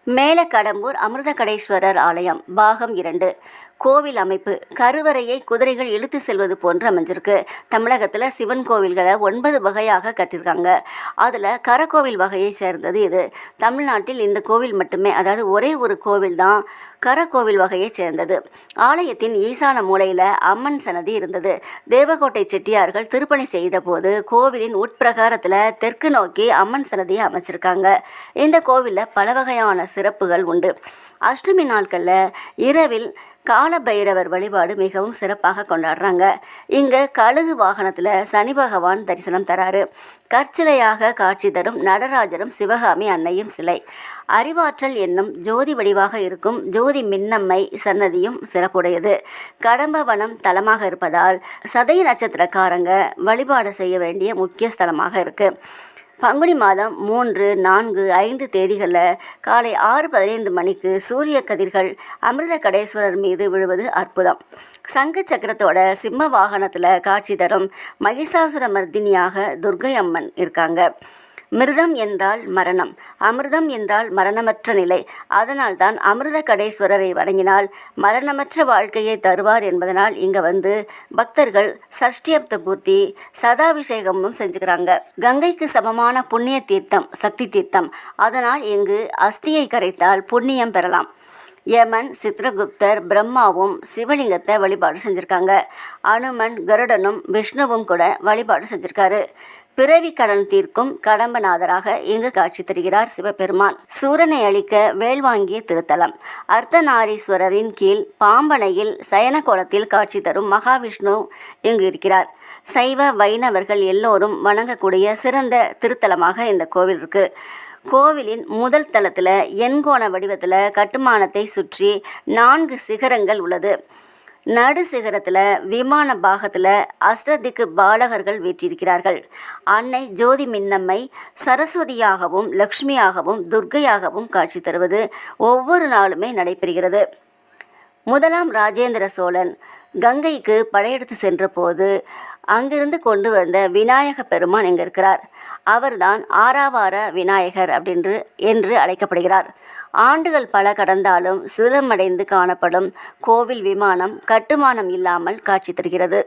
மேலக்கடம்பூர் அமிர்தகடேஸ்வரர் ஆலயம் பாகம் 2. கோவில் அமைப்பு. கருவறையை குதிரைகள் இழுத்து செல்வது போன்று அமைஞ்சிருக்கு. தமிழகத்தில் சிவன் கோவில்களை 9 வகையாக கட்டியிருக்காங்க. அதில் கரக்கோவில் வகையை சேர்ந்தது இது. தமிழ்நாட்டில் இந்த கோவில் மட்டுமே, அதாவது ஒரே ஒரு கோவில் தான் கரக்கோவில் வகையை சேர்ந்தது. ஆலயத்தின் ஈசான மூலையில் அம்மன் சன்னதி இருந்தது. தேவகோட்டை செட்டியார்கள் திருப்பணி செய்த போது கோவிலின் உட்பிரகாரத்தில் தெற்கு நோக்கி அம்மன் சன்னதியை அமைச்சிருக்காங்க. இந்த கோவிலில் பல வகையான சிறப்புகள் உண்டு. அஷ்டமி நாட்களில் இரவில் காலபைரவர் வழிபாடு மிகவும் சிறப்பாக கொண்டாடுறாங்க. இங்கே கழுகு வாகனத்தில் சனி பகவான் தரிசனம் தராரு. கற்சிலையாக காட்சி தரும் நடராஜரும் சிவகாமி அன்னையும் சிலை. அறிவாற்றல் என்னும் ஜோதி வடிவாக இருக்கும் ஜோதி மின்னம்மை சன்னதியும் சிறப்புடையது. கடம்பவனம் தலமாக இருப்பதால் சதய நட்சத்திரக்காரங்க வழிபாடு செய்ய வேண்டிய முக்கிய ஸ்தலமாக இருக்குது. பங்குனி மாதம் 3, 4, 5 தேதிகளில் காலை 6:15 மணிக்கு சூரிய கதிர்கள் அமிர்தகடேஸ்வரர் மீது விழுவது அற்புதம். சங்கு சக்கரத்தோட சிம்ம வாகனத்தில் காட்சி தரும் மகிஷாசுர மர்தினியாக துர்க்கை அம்மன் இருக்காங்க. மிருதம் என்றால் மரணம், அமிர்தம் என்றால் மரணமற்ற நிலை. அதனால்தான் அமிர்தகடேஸ்வரரை வணங்கினால் மரணமற்ற வாழ்க்கையை தருவார் என்பதனால் இங்கே வந்து பக்தர்கள் சஷ்டியப்த பூர்த்தி சதாபிஷேகமும் செஞ்சுக்கிறாங்க. கங்கைக்கு சமமான புண்ணிய தீர்த்தம் சக்தி தீர்த்தம். அதனால் இங்கு அஸ்தியை கரைத்தால் புண்ணியம் பெறலாம். யமன், சித்ரகுப்தர், பிரம்மாவும் சிவலிங்கத்தை வழிபாடு செஞ்சுருக்காங்க. அனுமன், கருடனும் விஷ்ணுவும் கூட வழிபாடு செஞ்சுருக்காரு. பிறவி கடன் தீர்க்கும் கடம்பநாதராக இங்கு காட்சி தருகிறார் சிவபெருமான். சூரனை அழிக்க வேல் வாங்கிய திருத்தலம். அர்த்தநாரீஸ்வரரின் கீழ் பாம்பனையில் சயன கோலத்தில் காட்சி தரும் மகாவிஷ்ணு இங்கு இருக்கிறார். சைவ வைணவர்கள் எல்லோரும் வணங்கக்கூடிய சிறந்த திருத்தலமாக இந்த கோவில் இருக்கு. கோவிலின் முதல் தளத்தில் எண்கோண வடிவத்தில் கட்டுமானத்தை சுற்றி 4 சிகரங்கள் உள்ளது. நடு சிகரத்தில் விமான பாகத்தில் அஷ்டதிக்கு பாலகர்கள் வீற்றிருக்கிறார்கள். அன்னை ஜோதி மின்னம்மை சரஸ்வதியாகவும் லக்ஷ்மியாகவும் துர்க்கையாகவும் காட்சி தருவது ஒவ்வொரு நாளுமே நடைபெறுகிறது. முதலாம் ராஜேந்திர சோழன் கங்கைக்கு படையெடுத்து சென்ற போது அங்கிருந்து கொண்டு வந்த விநாயக பெருமான் இங்கே இருக்கிறார். அவர்தான் ஆறாவார விநாயகர் என்று அழைக்கப்படுகிறார். ஆண்டுகள் பல கடந்தாலும் சிதிலமடைந்து காணப்படும் கோவில் விமானம் கட்டுமானம் இல்லாமல் காட்சி தருகிறது.